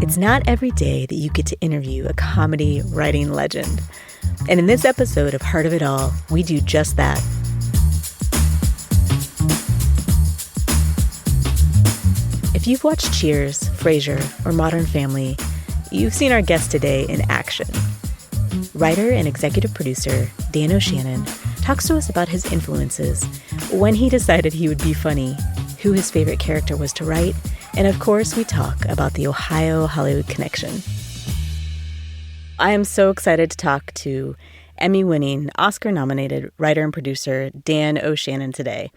It's not every day that you get to interview a comedy writing legend. And in this episode of Heart of It All, we do just that. If you've watched Cheers, Frasier, or Modern Family, you've seen our guest today in action. Writer and executive producer Dan O'Shannon talks to us about his influences, when he decided he would be funny, who his favorite character was to write, and of course, we talk about the Ohio-Hollywood connection. I am so excited to talk to Emmy-winning, Oscar-nominated writer and producer Dan O'Shannon today.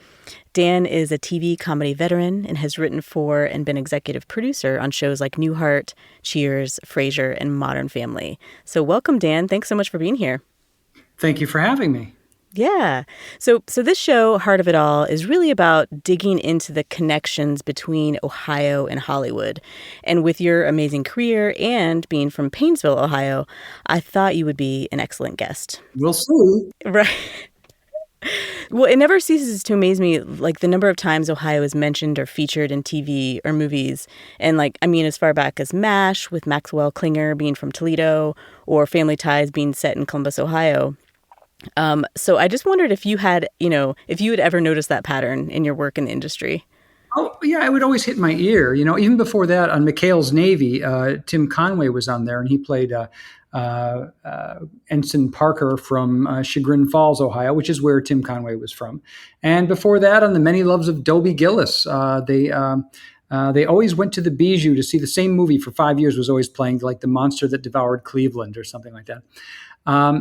Dan is a TV comedy veteran and has written for and been executive producer on shows like Newhart, Cheers, Frasier, and Modern Family. So welcome, Dan. Thanks so much for being here. Thank you for having me. Yeah. So this show, Heart of It All, is really about digging into the connections between Ohio and Hollywood. And with your amazing career and being from Painesville, Ohio, I thought you would be an excellent guest. We'll see. Right. Well, it never ceases to amaze me, like, the number of times Ohio is mentioned or featured in TV or movies. And, as far back as MASH with Maxwell Klinger being from Toledo, or Family Ties being set in Columbus, Ohio. So I just wondered if you had, if you had ever noticed that pattern in your work in the industry. Oh, yeah, it would always hit my ear. Even before that, on McHale's Navy, Tim Conway was on there, and he played Ensign Parker from Chagrin Falls, Ohio, which is where Tim Conway was from. And before that, on The Many Loves of Dobie Gillis, they always went to the Bijou to see the same movie for 5 years, was always playing, like The Monster That Devoured Cleveland or something like that.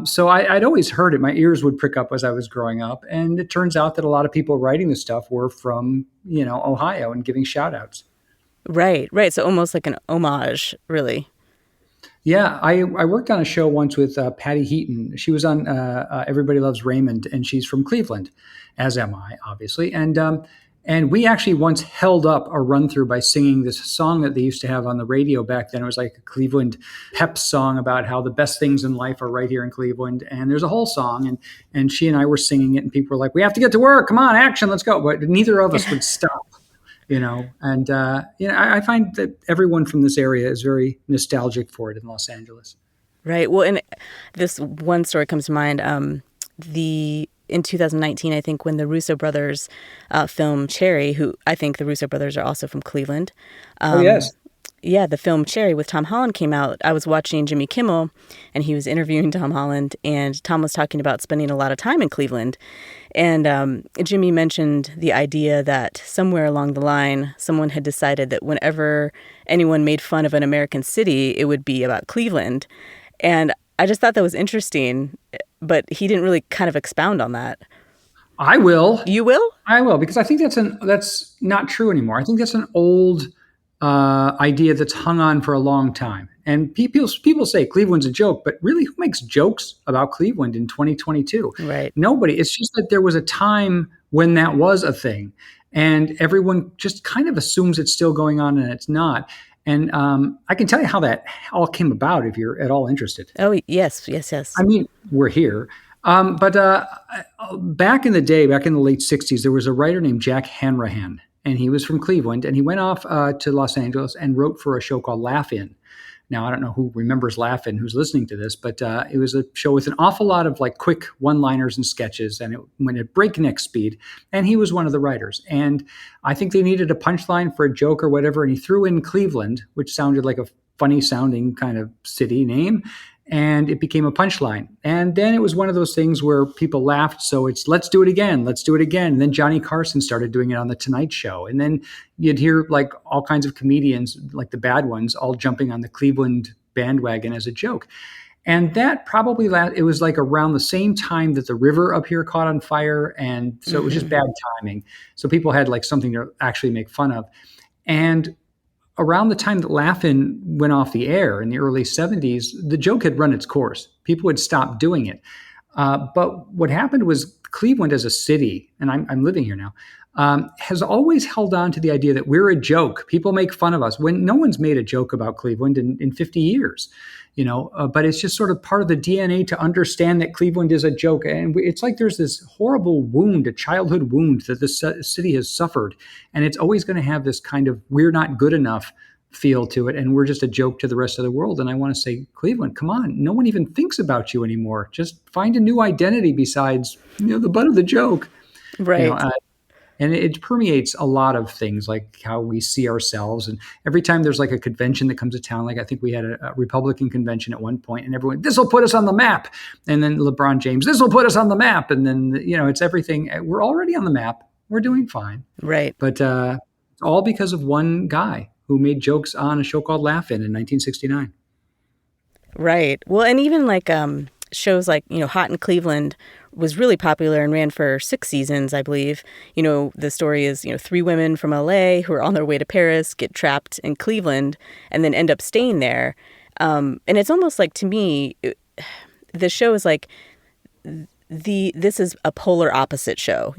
So I'd always heard it. My ears would prick up as I was growing up. And it turns out that a lot of people writing this stuff were from, Ohio and giving shout outs. Right. So almost like an homage, really. Yeah. I worked on a show once with Patty Heaton. She was on Everybody Loves Raymond, and she's from Cleveland, as am I, obviously. And we actually once held up a run-through by singing this song that they used to have on the radio back then. It was like a Cleveland pep song about how the best things in life are right here in Cleveland. And there's a whole song, and she and I were singing it, and people were like, "We have to get to work. Come on, action, let's go." But neither of us would stop, And, I find that everyone from this area is very nostalgic for it in Los Angeles. Right. Well, and this one story comes to mind. In 2019, I think, when the Russo brothers film Cherry, who I think the Russo brothers are also from Cleveland. Oh, yes. Yeah, the film Cherry with Tom Holland came out. I was watching Jimmy Kimmel, and he was interviewing Tom Holland, and Tom was talking about spending a lot of time in Cleveland. And Jimmy mentioned the idea that somewhere along the line, someone had decided that whenever anyone made fun of an American city, it would be about Cleveland. And I just thought that was interesting, but he didn't really kind of expound on that. I will. You will? I will, because I think that's not true anymore. I think that's an old idea that's hung on for a long time. And people say Cleveland's a joke, but really, who makes jokes about Cleveland in 2022? Right. Nobody. It's just that there was a time when that was a thing, and everyone just kind of assumes it's still going on, and it's not. And I can tell you how that all came about if you're at all interested. Oh, yes. I mean, we're here. But back in the day, back in the late 60s, there was a writer named Jack Hanrahan, and he was from Cleveland, and he went off to Los Angeles and wrote for a show called Laugh-In. Now, I don't know who remembers Laugh-In, who's listening to this, but it was a show with an awful lot of quick one-liners and sketches, and it went at breakneck speed, and he was one of the writers. And I think they needed a punchline for a joke or whatever, and he threw in Cleveland, which sounded like a funny-sounding kind of city name, and it became a punchline. And then it was one of those things where people laughed, so it's let's do it again. And then Johnny Carson started doing it on The Tonight Show. And then you'd hear all kinds of comedians, like the bad ones, all jumping on the Cleveland bandwagon as a joke. And that probably it was around the same time that the river up here caught on fire. And so it was just bad timing. So people had something to actually make fun of. And around the time that Laugh-In went off the air in the early 70s, the joke had run its course. People had stopped doing it. But what happened was Cleveland as a city, and I'm living here now, has always held on to the idea that we're a joke. People make fun of us when no one's made a joke about Cleveland in 50 years. But it's just sort of part of the DNA to understand that Cleveland is a joke. And it's like there's this horrible wound, a childhood wound that this city has suffered. And it's always going to have this kind of we're not good enough feel to it, and we're just a joke to the rest of the world. And I want to say, Cleveland, come on, no one even thinks about you anymore. Just find a new identity besides, the butt of the joke. Right. And it permeates a lot of things, like how we see ourselves. And every time there's like a convention that comes to town, like I think we had a Republican convention at one point, and everyone, this will put us on the map. And then LeBron James, this will put us on the map. And then, it's everything. We're already on the map. We're doing fine. Right. But it's all because of one guy who made jokes on a show called Laugh-In 1969. Right. Well, and even like shows like, Hot in Cleveland was really popular and ran for 6 seasons, I believe. The story is, 3 women from LA who are on their way to Paris, get trapped in Cleveland, and then end up staying there. And it's almost like, to me, the show is like this is a polar opposite show,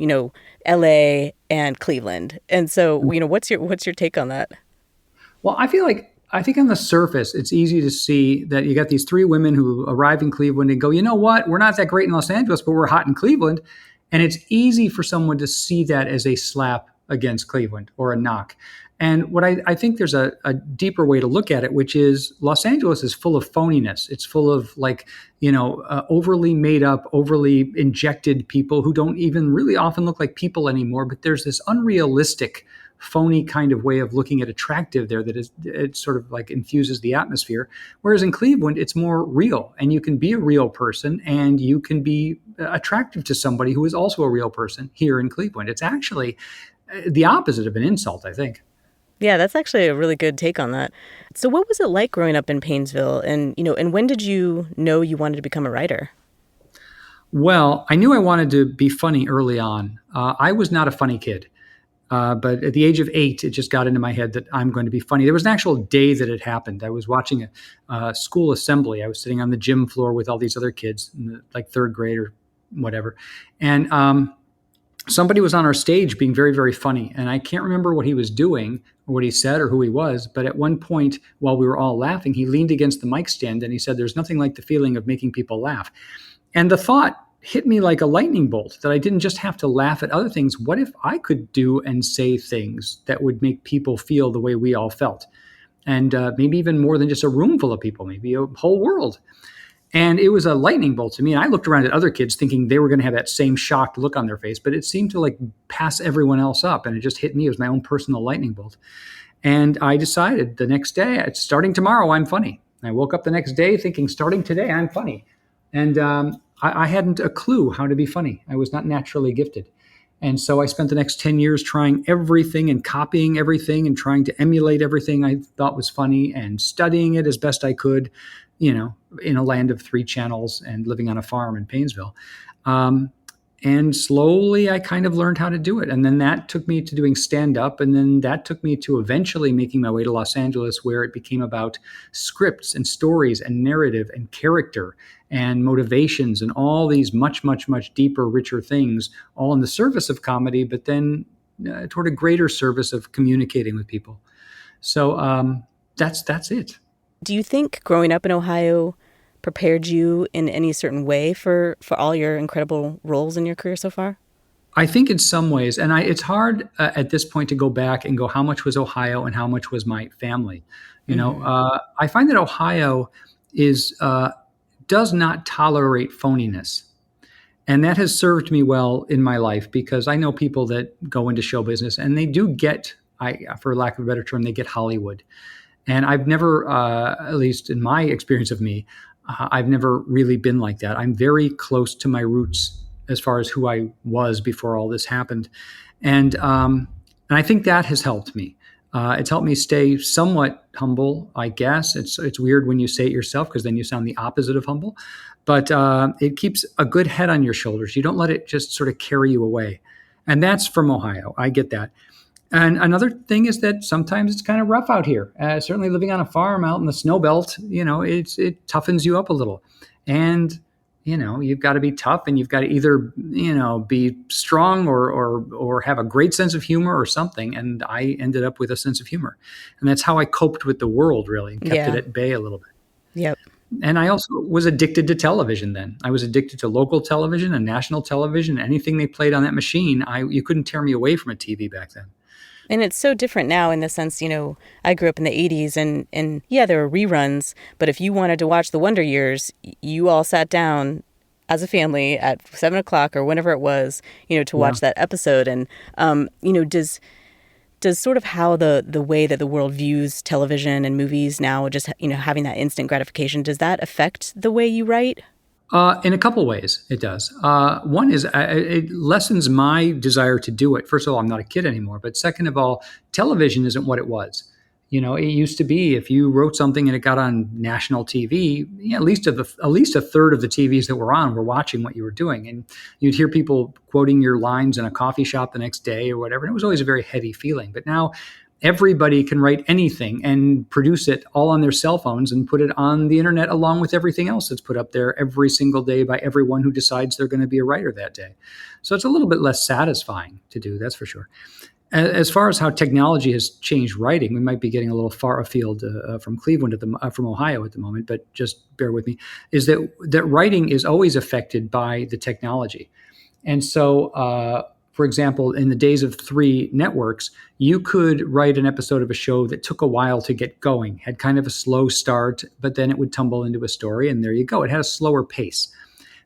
LA and Cleveland. And so, what's your take on that? Well, I think on the surface, it's easy to see that you got these 3 women who arrive in Cleveland and go, you know what, we're not that great in Los Angeles, but we're hot in Cleveland. And it's easy for someone to see that as a slap against Cleveland or a knock. And what I think there's a deeper way to look at it, which is Los Angeles is full of phoniness. It's full of overly made up, overly injected people who don't even really often look like people anymore. But there's this unrealistic, phony kind of way of looking at attractive there that it sort of like infuses the atmosphere. Whereas in Cleveland, it's more real, and you can be a real person and you can be attractive to somebody who is also a real person here in Cleveland. It's actually the opposite of an insult, I think. Yeah, that's actually a really good take on that. So what was it like growing up in Painesville? And, and when did you know you wanted to become a writer? Well, I knew I wanted to be funny early on. I was not a funny kid. But at the age of 8, it just got into my head that I'm going to be funny. There was an actual day that it happened. I was watching a school assembly. I was sitting on the gym floor with all these other kids in like 3rd grade or whatever. And somebody was on our stage being very, very funny. And I can't remember what he was doing or what he said or who he was. But at one point, while we were all laughing, he leaned against the mic stand and he said, "There's nothing like the feeling of making people laugh." And the thought hit me like a lightning bolt that I didn't just have to laugh at other things. What if I could do and say things that would make people feel the way we all felt? And maybe even more than just a room full of people, maybe a whole world. And it was a lightning bolt to me. And I looked around at other kids thinking they were going to have that same shocked look on their face, but it seemed to like pass everyone else up. And it just hit me. It was my own personal lightning bolt. And I decided the next day, starting tomorrow, I'm funny. I woke up the next day thinking, starting today, I'm funny. And I hadn't a clue how to be funny. I was not naturally gifted. And so I spent the next 10 years trying everything and copying everything and trying to emulate everything I thought was funny and studying it as best I could, in a land of 3 channels and living on a farm in Painesville. And slowly I kind of learned how to do it. And then that took me to doing stand-up. And then that took me to eventually making my way to Los Angeles, where it became about scripts and stories and narrative and character and motivations and all these much, much, much deeper, richer things, all in the service of comedy, but then toward a greater service of communicating with people. So that's it. Do you think growing up in Ohio prepared you in any certain way for all your incredible roles in your career so far? I think in some ways, and it's hard at this point to go back and go, how much was Ohio and how much was my family? I find that Ohio does not tolerate phoniness. And that has served me well in my life, because I know people that go into show business and they do get, for lack of a better term, they get Hollywood. And I've never, at least in my experience of me, I've never really been like that. I'm very close to my roots as far as who I was before all this happened. And I think that has helped me. It's helped me stay somewhat humble, I guess. It's weird when you say it yourself, because then you sound the opposite of humble. But it keeps a good head on your shoulders. You don't let it just sort of carry you away. And that's from Ohio. I get that. And another thing is that sometimes it's kind of rough out here. Certainly living on a farm out in the snow belt, it toughens you up a little. And, you've got to be tough, and you've got to either, be strong or have a great sense of humor or something. And I ended up with a sense of humor. And that's how I coped with the world, really, and kept it at bay a little bit. Yep. And I also was addicted to television then. I was addicted to local television and national television. Anything they played on that machine, you couldn't tear me away from a TV back then. And it's so different now in the sense, I grew up in the 80s and yeah, there were reruns, but if you wanted to watch the Wonder Years, you all sat down as a family at 7 o'clock or whenever it was, to Yeah. watch that episode. And, does sort of how the way that the world views television and movies now, just, having that instant gratification, does that affect the way you write? In a couple ways, it does. One is it lessens my desire to do it. First of all, I'm not a kid anymore. But second of all, television isn't what it was. It used to be if you wrote something and it got on national TV, at least a third of the TVs that were on were watching what you were doing, and you'd hear people quoting your lines in a coffee shop the next day or whatever. And it was always a very heady feeling. But now everybody can write anything and produce it all on their cell phones and put it on the internet along with everything else that's put up there every single day by everyone who decides they're going to be a writer that day. So it's a little bit less satisfying to do, that's for sure. As far as how technology has changed writing, we might be getting a little far afield from Cleveland from Ohio at the moment, but just bear with me, is that writing is always affected by the technology. And so, for example, in the days of 3 networks, you could write an episode of a show that took a while to get going, had kind of a slow start, but then it would tumble into a story, and there you go. It had a slower pace.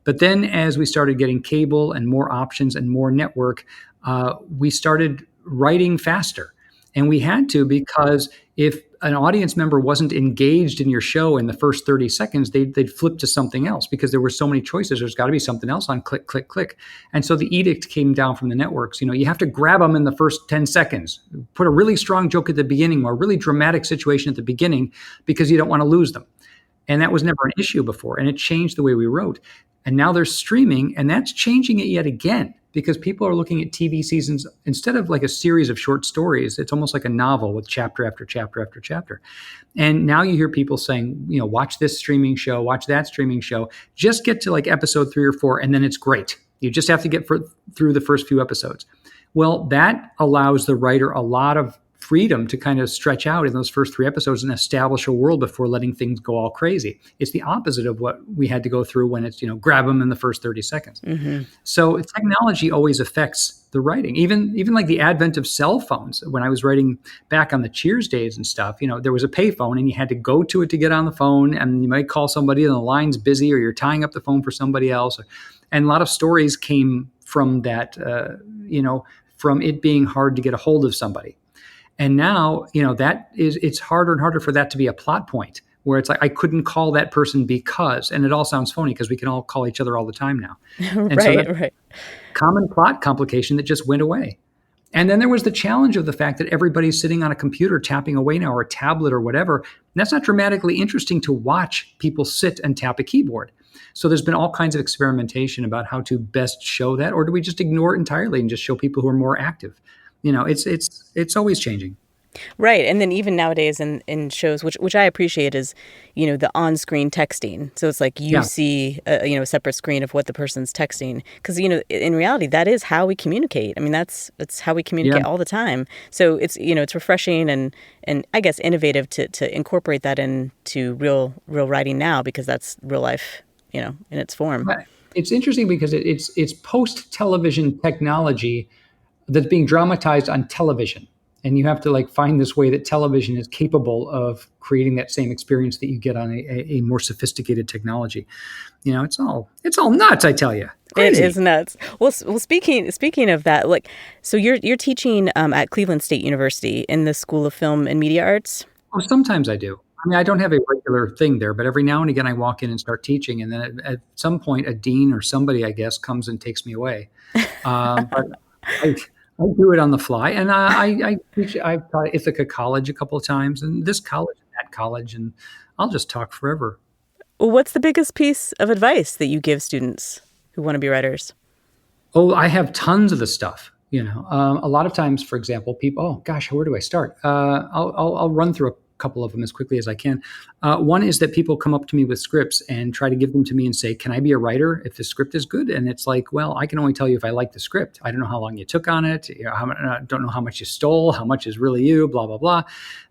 But then as we started getting cable and more options and more network, we started writing faster. And we had to, because if an audience member wasn't engaged in your show in the first 30 seconds, they'd flip to something else because there were so many choices. There's got to be something else on click, click, click. And so the edict came down from the networks. You have to grab them in the first 10 seconds, put a really strong joke at the beginning or a really dramatic situation at the beginning because you don't want to lose them. And that was never an issue before. And it changed the way we wrote. And now there's streaming, and that's changing it yet again, because people are looking at TV seasons instead of like a series of short stories. It's almost like a novel with chapter after chapter after chapter. And now you hear people saying, watch this streaming show, watch that streaming show, just get to like episode 3 or 4, and then it's great. You just have to get through the first few episodes. Well, that allows the writer a lot of freedom to kind of stretch out in those first 3 episodes and establish a world before letting things go all crazy. It's the opposite of what we had to go through when it's, grab them in the first 30 seconds. Mm-hmm. So technology always affects the writing. Even like the advent of cell phones. When I was writing back on the Cheers days and stuff, there was a payphone and you had to go to it to get on the phone, and you might call somebody and the line's busy, or you're tying up the phone for somebody else. And a lot of stories came from that, from it being hard to get a hold of somebody. And now, it's harder and harder for that to be a plot point where it's like, I couldn't call that person because, and it all sounds phony because we can all call each other all the time now. And right. Common plot complication that just went away. And then there was the challenge of the fact that everybody's sitting on a computer tapping away now, or a tablet or whatever. And that's not dramatically interesting to watch people sit and tap a keyboard. So there's been all kinds of experimentation about how to best show that, or do we just ignore it entirely and just show people who are more active? It's always changing. Right. And then even nowadays in shows, which I appreciate, is, the on-screen texting. So it's like you see, a separate screen of what the person's texting. Because, in reality, that is how we communicate. I mean, that's how we communicate all the time. So it's, it's refreshing and I guess innovative to incorporate that into real writing now, because that's real life, in its form. It's interesting because it's post-television technology that's being dramatized on television. And you have to find this way that television is capable of creating that same experience that you get on a more sophisticated technology. It's all nuts, I tell you. Crazy. It is nuts. Well, speaking of that, so you're teaching at Cleveland State University in the School of Film and Media Arts? Oh, sometimes I do. I mean, I don't have a regular thing there, but every now and again I walk in and start teaching, and then at some point a dean or somebody, I guess, comes and takes me away. But I do it on the fly, and I teach. I've taught at Ithaca College a couple of times, and this college and that college, and I'll just talk forever. Well, what's the biggest piece of advice that you give students who want to be writers? Oh, I have tons of the stuff. A lot of times, for example, people, oh gosh, where do I start? I'll run through a couple of them as quickly as I can. One is that people come up to me with scripts and try to give them to me and say, can I be a writer if the script is good? And it's like, well, I can only tell you if I like the script. I don't know how long you took on it. I don't know how much you stole, how much is really you, blah, blah, blah.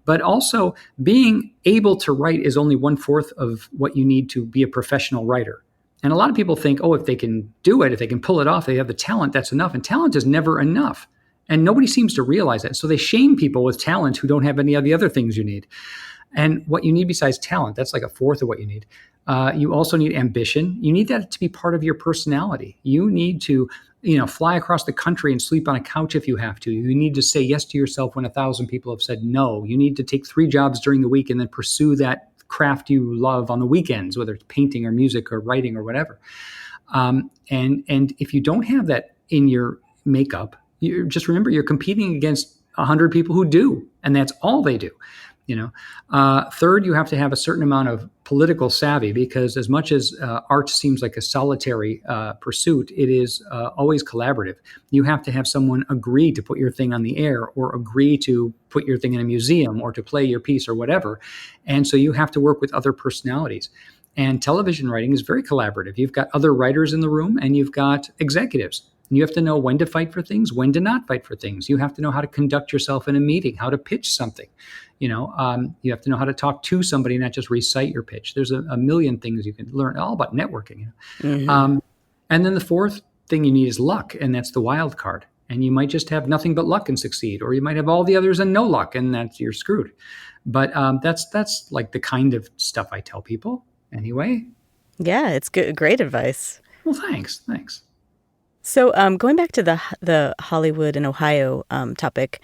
But also, being able to write is only 1/4 of what you need to be a professional writer. And a lot of people think, oh, if they can do it, if they can pull it off, they have the talent, that's enough. And talent is never enough. And nobody seems to realize that. So they shame people with talent who don't have any of the other things you need. And what you need besides talent, that's like a fourth of what you need. You also need ambition. You need that to be part of your personality. You need to, fly across the country and sleep on a couch if you have to. You need to say yes to yourself when 1,000 people have said no. You need to take 3 jobs during the week and then pursue that craft you love on the weekends, whether it's painting or music or writing or whatever. And if you don't have that in your makeup, you just remember you're competing against 100 people who do, and that's all they do. Third, you have to have a certain amount of political savvy, because as much as art seems like a solitary pursuit, it is always collaborative. You have to have someone agree to put your thing on the air, or agree to put your thing in a museum, or to play your piece or whatever. And so you have to work with other personalities. And television writing is very collaborative. You've got other writers in the room, and you've got executives. You have to know when to fight for things, when to not fight for things. You have to know how to conduct yourself in a meeting, how to pitch something. You have to know how to talk to somebody, not just recite your pitch. There's a million things you can learn, all about networking. Mm-hmm. And then the fourth thing you need is luck, and that's the wild card. And you might just have nothing but luck and succeed, or you might have all the others and no luck, and you're screwed. But that's like the kind of stuff I tell people anyway. Yeah, it's good, great advice. Well, thanks. So going back to the Hollywood and Ohio topic.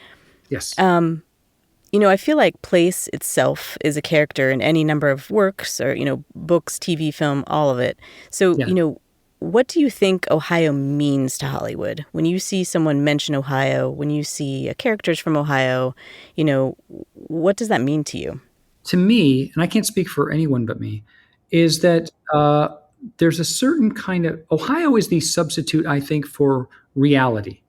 Yes. I feel like place itself is a character in any number of works, or, books, TV, film, all of it. So, yeah. What do you think Ohio means to Hollywood? When you see someone mention Ohio, when you see characters from Ohio, what does that mean to you? To me, and I can't speak for anyone but me, is that there's a certain kind of, Ohio is the substitute, I think, for reality.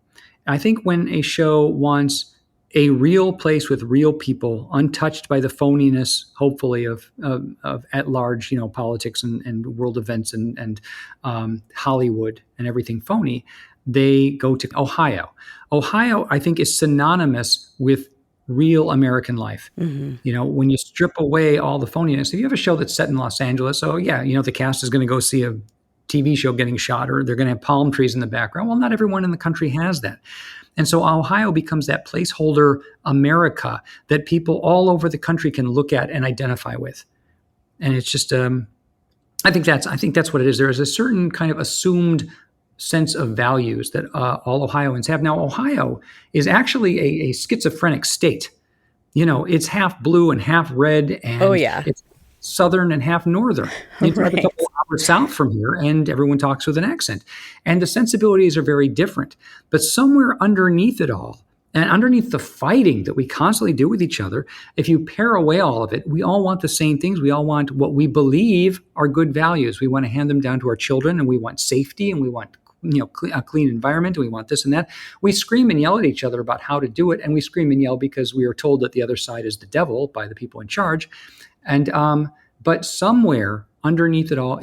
I think when a show wants a real place with real people, untouched by the phoniness, hopefully, of at large, politics and world events and Hollywood and everything phony, they go to Ohio. Ohio, I think, is synonymous with real American life. Mm-hmm. When you strip away all the phoniness, if you have a show that's set in Los Angeles, the cast is going to go see a TV show getting shot, or they're going to have palm trees in the background. Well, not everyone in the country has that. And so Ohio becomes that placeholder America that people all over the country can look at and identify with. And it's just, I think that's what it is. There is a certain kind of assumed sense of values that all Ohioans have. Now, Ohio is actually a schizophrenic state. It's half blue and half red, and it's southern and half northern. You drive a couple hours south from here, and everyone talks with an accent. And the sensibilities are very different. But somewhere underneath it all, and underneath the fighting that we constantly do with each other, if you pare away all of it, we all want the same things. We all want what we believe are good values. We want to hand them down to our children, and we want safety, and we want a clean environment, and we want this and that. We scream and yell at each other about how to do it, and we scream and yell because we are told that the other side is the devil by the people in charge. And but somewhere underneath it all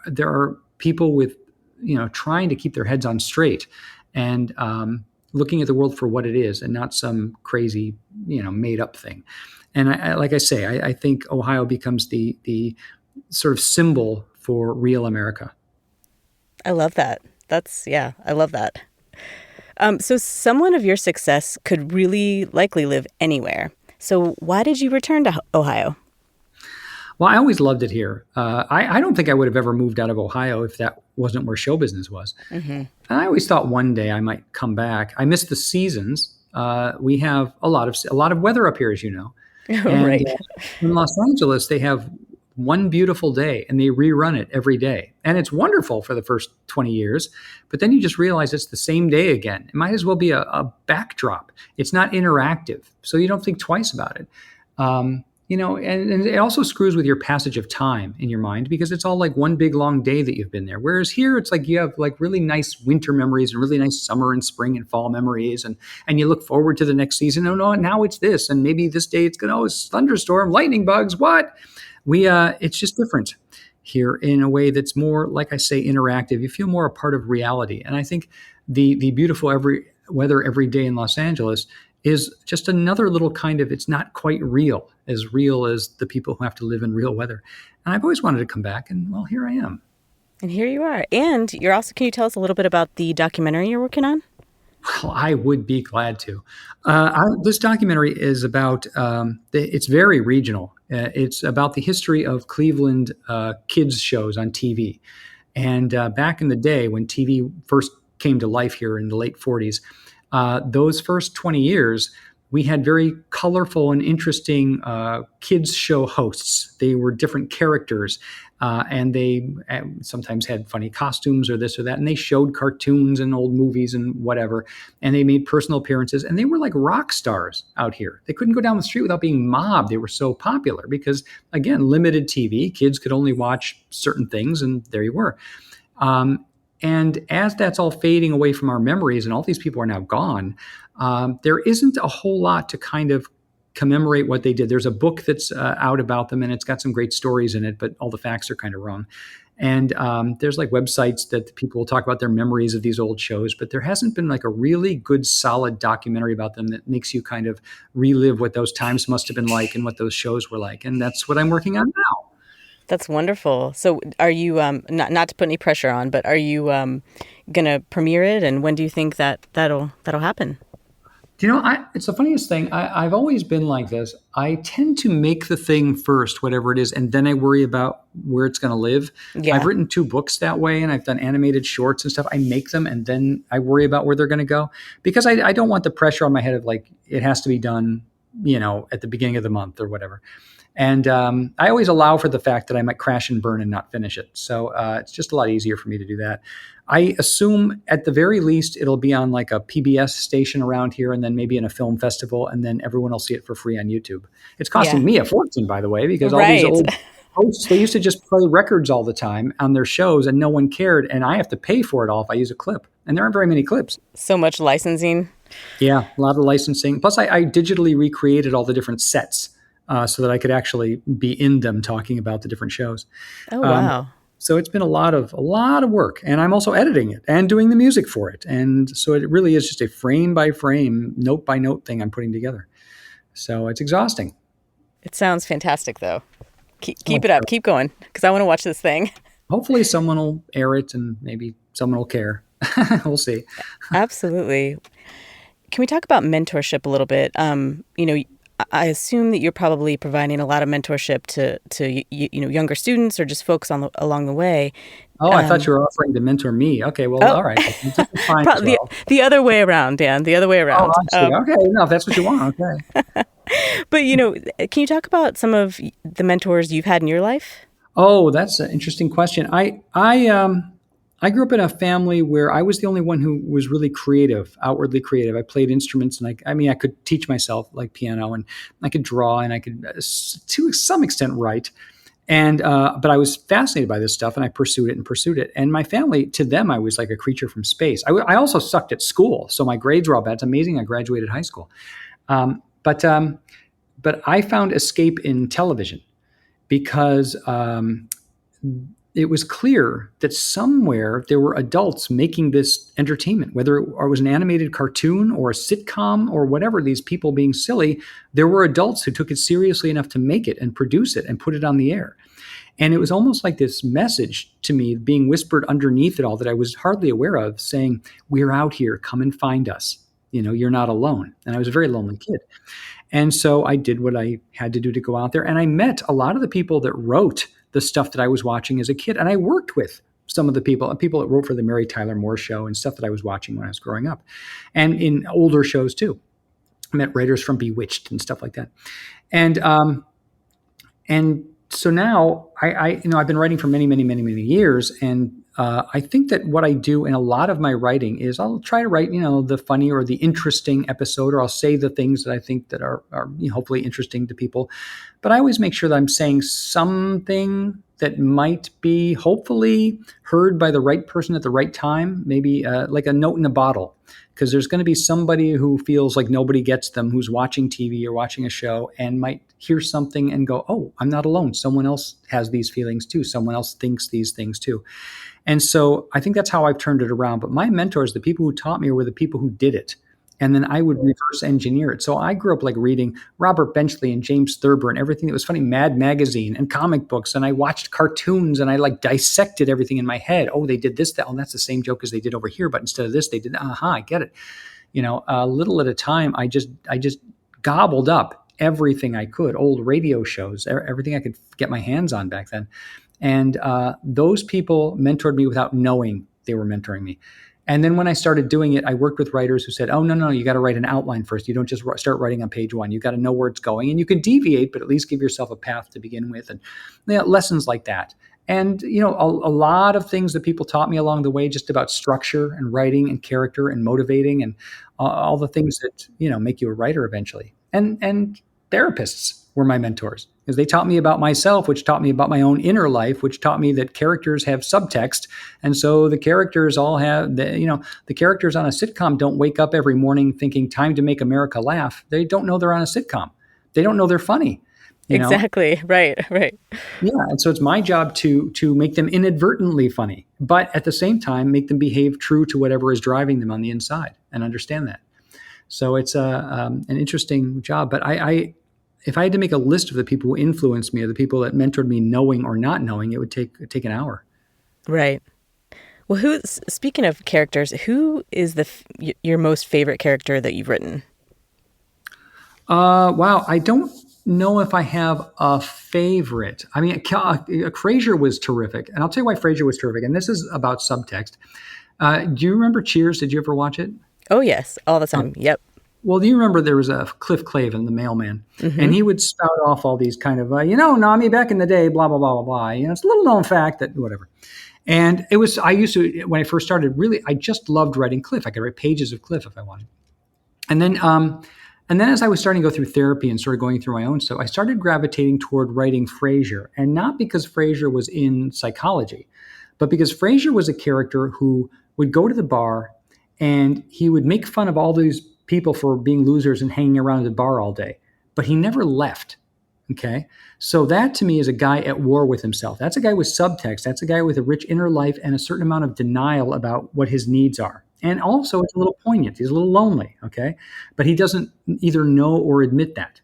there are people with trying to keep their heads on straight and looking at the world for what it is, and not some crazy made up thing. And I think Ohio becomes the sort of symbol for real America. I love that. I love that. So someone of your success could really likely live anywhere. So why did you return to Ohio? Well, I always loved it here. I don't think I would have ever moved out of Ohio if that wasn't where show business was. Mm-hmm. And I always thought one day I might come back. I miss the seasons. We have a lot of weather up here, as you know. And, right. In Los Angeles, they have one beautiful day, and they rerun it every day. And it's wonderful for the first 20 years. But then you just realize it's the same day again. It might as well be a backdrop. It's not interactive, so you don't think twice about it. And it also screws with your passage of time in your mind, because it's all like one big long day that you've been there. Whereas here, it's like you have like really nice winter memories and really nice summer and spring and fall memories. And you look forward to the next season. Oh, no, now it's this. And maybe this day it's it's thunderstorm, lightning bugs, what? It's just different here in a way that's more, like I say, interactive. You feel more a part of reality. And I think the beautiful weather every day in Los Angeles is just another little kind of, it's not quite real as the people who have to live in real weather. And I've always wanted to come back, and well, here I am. And here you are. And you're also, can you tell us a little bit about the documentary you're working on? Well, I would be glad to. This documentary is about, it's very regional. It's about the history of Cleveland kids shows on TV. And back in the day when TV first came to life here in the late 40s, those first 20 years, we had very colorful and interesting kids show hosts. They were different characters, and they sometimes had funny costumes or this or that, and they showed cartoons and old movies and whatever, and they made personal appearances, and they were like rock stars out here. They couldn't go down the street without being mobbed. They were so popular because, again, limited TV. Kids could only watch certain things, and there you were. And as that's all fading away from our memories and all these people are now gone, there isn't a whole lot to kind of commemorate what they did. There's a book that's out about them, and it's got some great stories in it, but all the facts are kind of wrong. And there's like websites that people will talk about their memories of these old shows, but there hasn't been like a really good, solid documentary about them that makes you kind of relive what those times must have been like and what those shows were like. And that's what I'm working on now. That's wonderful. So are you, not to put any pressure on, but are you going to premiere it? And when do you think that'll happen? It's the funniest thing. I've always been like this. I tend to make the thing first, whatever it is, and then I worry about where it's going to live. Yeah. I've written 2 books that way, and I've done animated shorts and stuff. I make them, and then I worry about where they're going to go because I don't want the pressure on my head of like, it has to be done, at the beginning of the month or whatever. And I always allow for the fact that I might crash and burn and not finish it. So it's just a lot easier for me to do that. I assume at the very least it'll be on like a PBS station around here and then maybe in a film festival, and then everyone will see it for free on YouTube. It's costing me a fortune, by the way, because all these old hosts, they used to just play records all the time on their shows and no one cared, and I have to pay for it all if I use a clip. And there aren't very many clips. So much licensing. Yeah, a lot of licensing. Plus I digitally recreated all the different sets so that I could actually be in them talking about the different shows. Oh, wow. So it's been a lot of work, and I'm also editing it and doing the music for it. And so it really is just a frame by frame, note by note thing I'm putting together. So it's exhausting. It sounds fantastic, though. Keep it up. Keep going, because I want to watch this thing. Hopefully someone will air it and maybe someone will care. We'll see. Absolutely. Can we talk about mentorship a little bit? I assume that you're probably providing a lot of mentorship to younger students or just folks along the way. Oh, I thought you were offering to mentor me. Okay, well, all right. Fine as well. The other way around, Dan. The other way around. Oh, I see. Okay, no, if that's what you want. Okay. But can you talk about some of the mentors you've had in your life? Oh, that's an interesting question. I grew up in a family where I was the only one who was really creative, outwardly creative. I played instruments, and I could teach myself like piano, and I could draw, and I could, to some extent, write. And but I was fascinated by this stuff, and I pursued it. And my family, to them, I was like a creature from space. I also sucked at school, so my grades were all bad. It's amazing I graduated high school, but I found escape in television because. It was clear that somewhere there were adults making this entertainment, whether it was an animated cartoon or a sitcom or whatever, these people being silly, there were adults who took it seriously enough to make it and produce it and put it on the air. And it was almost like this message to me being whispered underneath it all that I was hardly aware of, saying, we're out here, come and find us. You're not alone. And I was a very lonely kid. And so I did what I had to do to go out there. And I met a lot of the people that wrote the stuff that I was watching as a kid. And I worked with some of the people that wrote for the Mary Tyler Moore Show and stuff that I was watching when I was growing up. And in older shows too. I met writers from Bewitched and stuff like that. And so now I've been writing for many, many, many, many years. And I think that what I do in a lot of my writing is I'll try to write, the funny or the interesting episode, or I'll say the things that I think that are hopefully interesting to people. But I always make sure that I'm saying something that might be hopefully heard by the right person at the right time, maybe like a note in a bottle. Because there's going to be somebody who feels like nobody gets them, who's watching TV or watching a show and might hear something and go, oh, I'm not alone. Someone else has these feelings too. Someone else thinks these things too. And so I think that's how I've turned it around. But my mentors, the people who taught me, were the people who did it. and then I would reverse engineer it. So I grew up like reading Robert Benchley and James Thurber and everything that was funny, Mad Magazine and comic books, and I watched cartoons and I like dissected everything in my head. Oh, they did this, that, oh, that's the same joke as they did over here, but instead of this, they did. I get it. A little at a time. I just gobbled up everything I could, old radio shows, everything I could get my hands on back then. And those people mentored me without knowing they were mentoring me. And then when I started doing it, I worked with writers who said, oh, no, you got to write an outline first. You don't just start writing on page one. You got to know where it's going. And you can deviate, but at least give yourself a path to begin with. And lessons like that. And, a lot of things that people taught me along the way, just about structure and writing and character and motivating and all the things that, make you a writer eventually. And therapists were my mentors because they taught me about myself, which taught me about my own inner life, which taught me that characters have subtext. And so the characters all have, the characters on a sitcom don't wake up every morning thinking time to make America laugh. They don't know they're on a sitcom. They don't know they're funny. Exactly. Right. Yeah. And so it's my job to make them inadvertently funny, but at the same time, make them behave true to whatever is driving them on the inside and understand that. So it's an interesting job. But if I had to make a list of the people who influenced me or the people that mentored me, knowing or not knowing, it would take an hour. Right. Well, speaking of characters, who is your most favorite character that you've written? Wow. I don't know if I have a favorite. I mean, Frasier was terrific. And I'll tell you why Frasier was terrific. And this is about subtext. Do you remember Cheers? Did you ever watch it? Oh, yes. All the time. Yep. Well, do you remember there was a Cliff Clavin, the mailman, and he would spout off all these kind of, Nami, back in the day, blah, blah, blah, blah, blah. It's a little known fact that whatever. And I used to, when I first started, really, I just loved writing Cliff. I could write pages of Cliff if I wanted. And then as I was starting to go through therapy and sort of going through my own stuff, I started gravitating toward writing Frasier. And not because Frasier was in psychology, but because Frasier was a character who would go to the bar and he would make fun of all these people for being losers and hanging around the bar all day, but he never left. Okay. So that to me is a guy at war with himself. That's a guy with subtext. That's a guy with a rich inner life and a certain amount of denial about what his needs are. And also it's a little poignant. He's a little lonely. Okay. But he doesn't either know or admit that.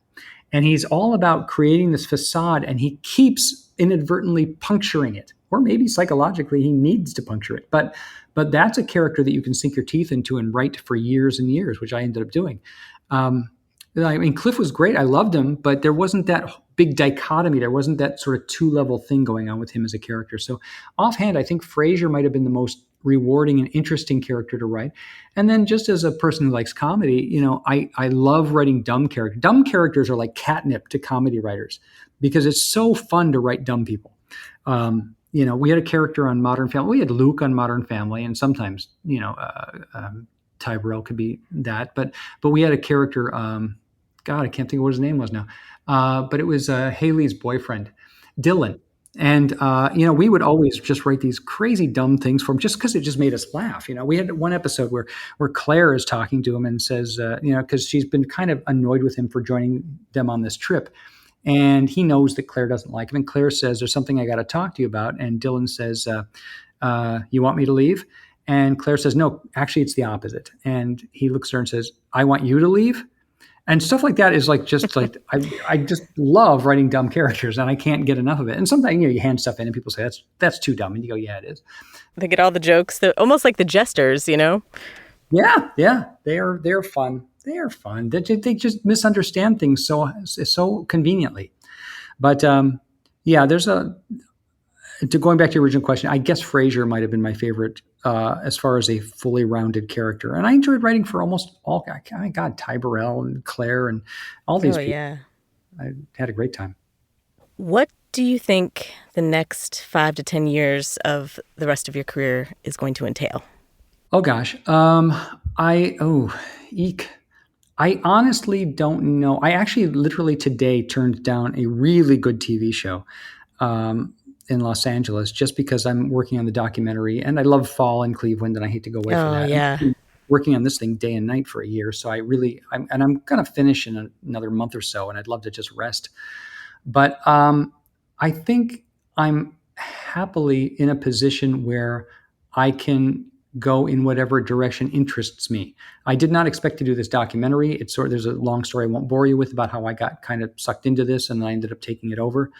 And he's all about creating this facade, and he keeps inadvertently puncturing it. Or maybe psychologically he needs to puncture it. But that's a character that you can sink your teeth into and write for years and years, which I ended up doing. Cliff was great. I loved him, but there wasn't that big dichotomy. There wasn't that sort of two-level thing going on with him as a character. So offhand, I think Frasier might have been the most rewarding and interesting character to write. And then just as a person who likes comedy, I love writing dumb characters. Dumb characters are like catnip to comedy writers because it's so fun to write dumb people. We had a character on Modern Family. We had Luke on Modern Family, and sometimes, Ty Burrell could be that. But we had a character, God, I can't think of what his name was now. But it was Haley's boyfriend, Dylan. And, we would always just write these crazy dumb things for him just because it just made us laugh. We had one episode where Claire is talking to him and says, because she's been kind of annoyed with him for joining them on this trip. And he knows that Claire doesn't like him. And Claire says, there's something I got to talk to you about. And Dylan says, you want me to leave? And Claire says, no, actually, it's the opposite. And he looks at her and says, I want you to leave. And stuff like that is I just love writing dumb characters, and I can't get enough of it. And sometimes, you hand stuff in and people say, that's too dumb. And you go, yeah, it is. They get all the jokes, almost like the jesters, Yeah. They're fun. They are fun. They just misunderstand things so conveniently. But there's going back to your original question, I guess Frasier might have been my favorite as far as a fully rounded character. And I enjoyed writing for almost all, Ty Burrell and Claire and all these people. Yeah. I had a great time. What do you think the next 5 to 10 years of the rest of your career is going to entail? Oh, gosh. Eek. I honestly don't know. I actually literally today turned down a really good TV show in Los Angeles just because I'm working on the documentary, and I love fall in Cleveland, and I hate to go away from that. Yeah. I'm working on this thing day and night for a year. So I'm going to finish in another month or so, and I'd love to just rest. But I think I'm happily in a position where I can go in whatever direction interests me. I did not expect to do this documentary. There's a long story I won't bore you with about how I got kind of sucked into this and I ended up taking it over.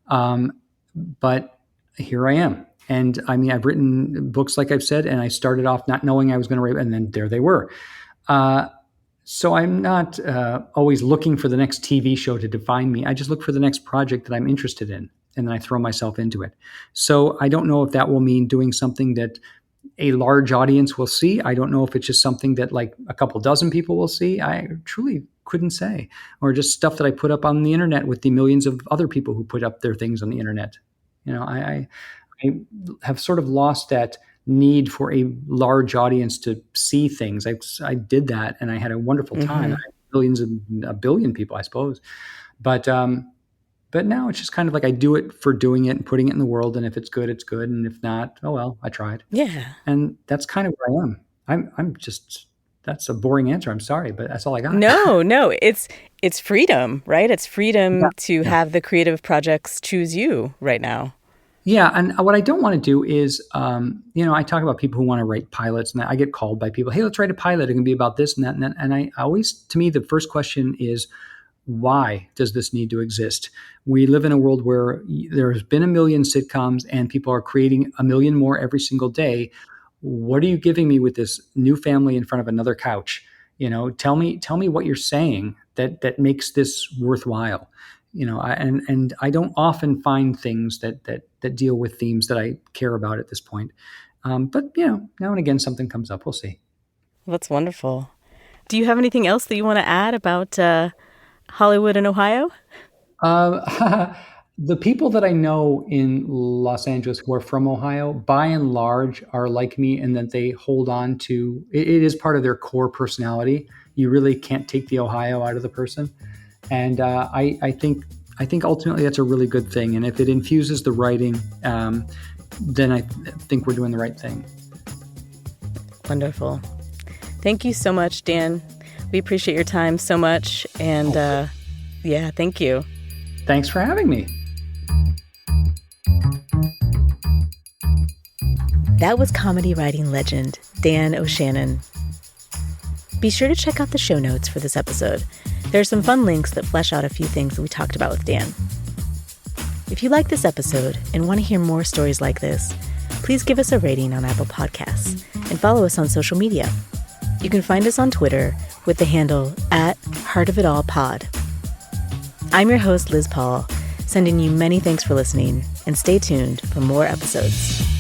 But here I am. And I mean, I've written books, like I've said, and I started off not knowing I was going to write, and then there they were. So I'm not always looking for the next TV show to define me. I just look for the next project that I'm interested in, and then I throw myself into it. So I don't know if that will mean doing something that a large audience will see. I don't know if it's just something that like a couple dozen people will see. I truly couldn't say. Or just stuff that I put up on the internet with the millions of other people who put up their things on the internet. I have sort of lost that need for a large audience to see things. I did that, and I had a wonderful time. I had millions of a billion people, I suppose. But now it's just kind of like I do it for doing it and putting it in the world. And if it's good, it's good. And if not, oh well, I tried. Yeah. And that's kind of where I am. I'm just, that's a boring answer. I'm sorry, but that's all I got. No, it's freedom, right? It's freedom to have the creative projects choose you right now. Yeah, and what I don't want to do is, I talk about people who want to write pilots, and I get called by people, hey, let's write a pilot. It can be about this and that and that. And I always, to me, the first question is, why does this need to exist? We live in a world where there's been a million sitcoms, and people are creating a million more every single day. What are you giving me with this new family in front of another couch? Tell me what you're saying that makes this worthwhile. And I don't often find things that deal with themes that I care about at this point. But now and again, something comes up. We'll see. That's wonderful. Do you have anything else that you want to add about Hollywood and Ohio? The people that I know in Los Angeles who are from Ohio, by and large, are like me in that they hold on to it. It is part of their core personality. You really can't take the Ohio out of the person. And I think ultimately that's a really good thing. And if it infuses the writing, then I think we're doing the right thing. Wonderful. Thank you so much, Dan. We appreciate your time so much. And thank you. Thanks for having me. That was comedy writing legend Dan O'Shannon. Be sure to check out the show notes for this episode. There are some fun links that flesh out a few things that we talked about with Dan. If you like this episode and want to hear more stories like this, please give us a rating on Apple Podcasts and follow us on social media. You can find us on Twitter with the handle @HeartOfItAllPod. I'm your host, Liz Paul, sending you many thanks for listening, and stay tuned for more episodes.